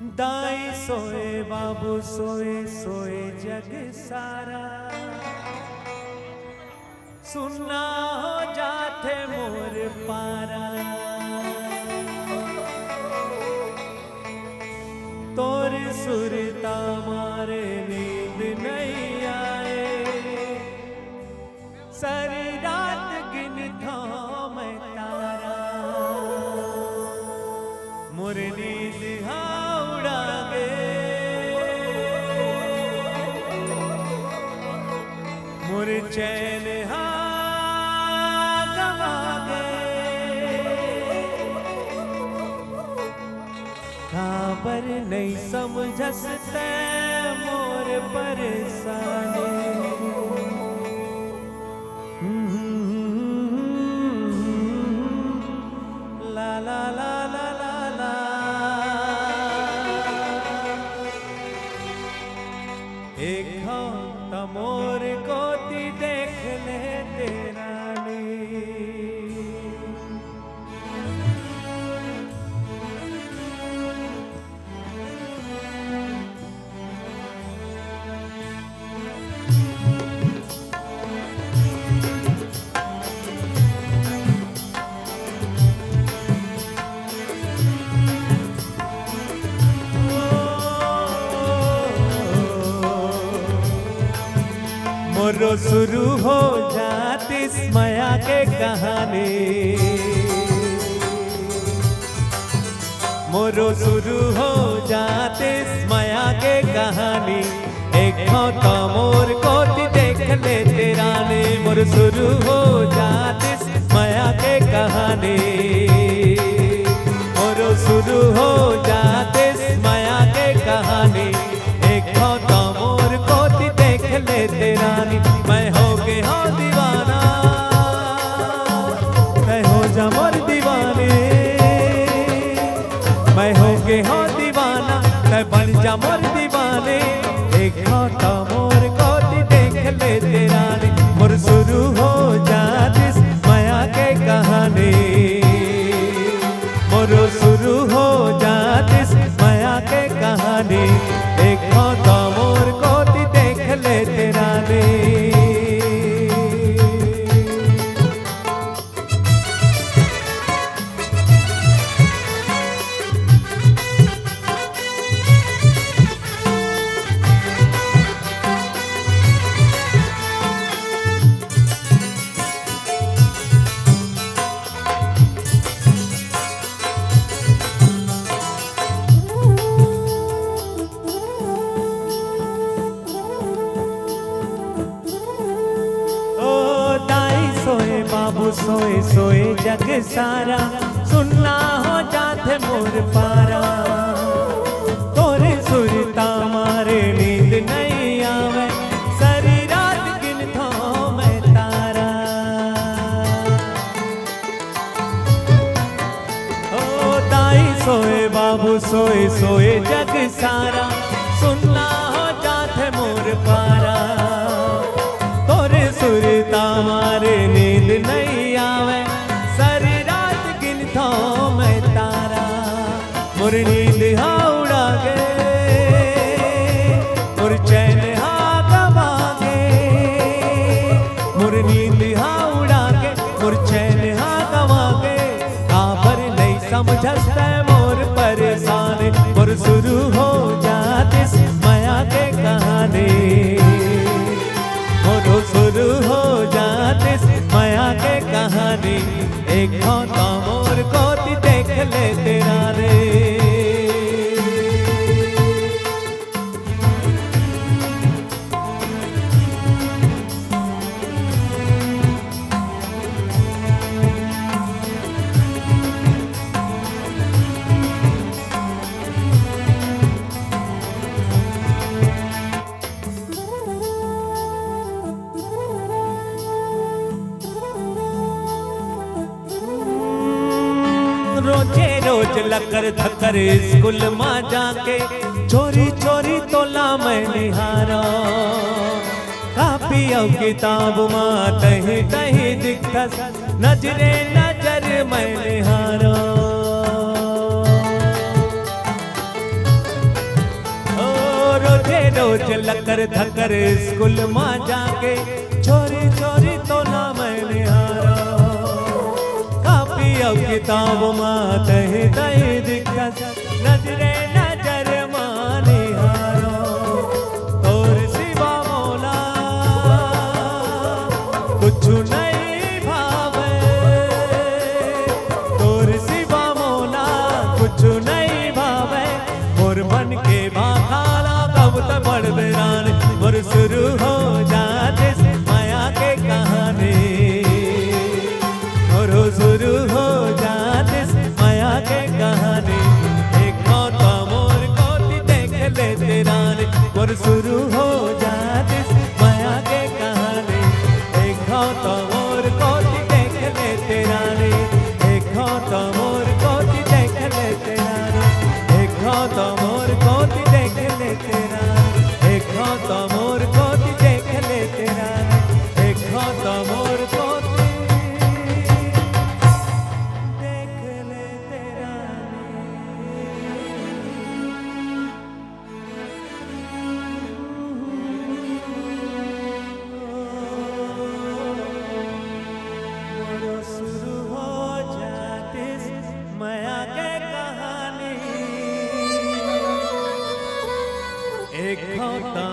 दाई सोए बाबू सोए सोए जग सारा, सुनना हो जाते मोर पारा। तोर सुरता मारे नींद नहीं आए, सारी रात गिन था मैं तारा। मोर नींद उड़ा गे, मोर चैन गवा गे। खबर नहीं समझसते मोर परेशानी। ला ला ला ला ला ला। एक तमोर कोती देख ले तेरा नी। मोरो शुरू हो जाती माया के कहानी। मोरो शुरू हो जाती माया के कहानी। एक तो मोर कोती देख ले तेरा ने। मोर शुरू हो जाती माया के कहानी। मोरो शुरू हो जाती माया के कहानी। एक तो मोर कोती देख ले तेरा नी। मैं हो गए हो दीवाना, मैं हो जा मोर दीवाने। मैं हो गए हो दीवाना, मैं बन जा मोर दीवाने। एक तो मोर कोती देख ले तेरा नी। मोर शुरू हो जाती माया के कहानी। मोर शुरू हो जाती माया के कहानी। एक तो मोर कोती देख ले तेरा ने। बाबू सोए सोए जग सारा, सुनना हो जाते मोर पारा। तोरे सुरता मारे नींद नहीं आवे, सारी रात गिन था मैं तारा। ओ दाई सोए बाबू सोए सोए जग सारा, सुनना हो जाते मोर पारा। तोरे सुरता मारे नींद नहीं आवे, सारी रात गिन था मैं तारा। मोर नींद उड़ा गे, मोर चैन गवा गे। मोर नींद उड़ा गे, मोर चैन गवा गे। खबर नहीं समझते मोर परेशान। मोर शुरू हो जाती माया के कहानी। मोरो शुरू हो जाती माया के कहानी। एक तो मोर कोती देख ले तेरा रे। रोजे रोज लकर थकर स्कूल माँ जाके, चोरी चोरी तोला मैं निहारा। कापी और किताब माँ तही तही दिखस, नजरे नजर मैं निहारा। रोज लकर धकर स्कूल मां जाके चोरी चोरी तो ना मैंने हारा कापी और किताब मां दही दही दिक्कत नजरे नजर माने हारो और सिवा मौला कुछ नहीं भावे और सिवा मौला कुछ नहीं भावे मोर मन के बाखाला कब तक बड़ बेरान मोर शुरू हो जाते माया के कहानी और शुरू हो जाते माया के कहानी एक तो मोर कोती देख लेते रानी मोर शुरू हो जाते माया के कहानी एक तो मोर कोती देख लेते रानी एक तो मोर कोती देख लेते रानी एक तो मोर कोती देख लेते रानी एक तो मोर कोती देख लेते रानी एक तो मोर कोती देख लेते रानी शुरू हो जाती माया के कहानी एक होता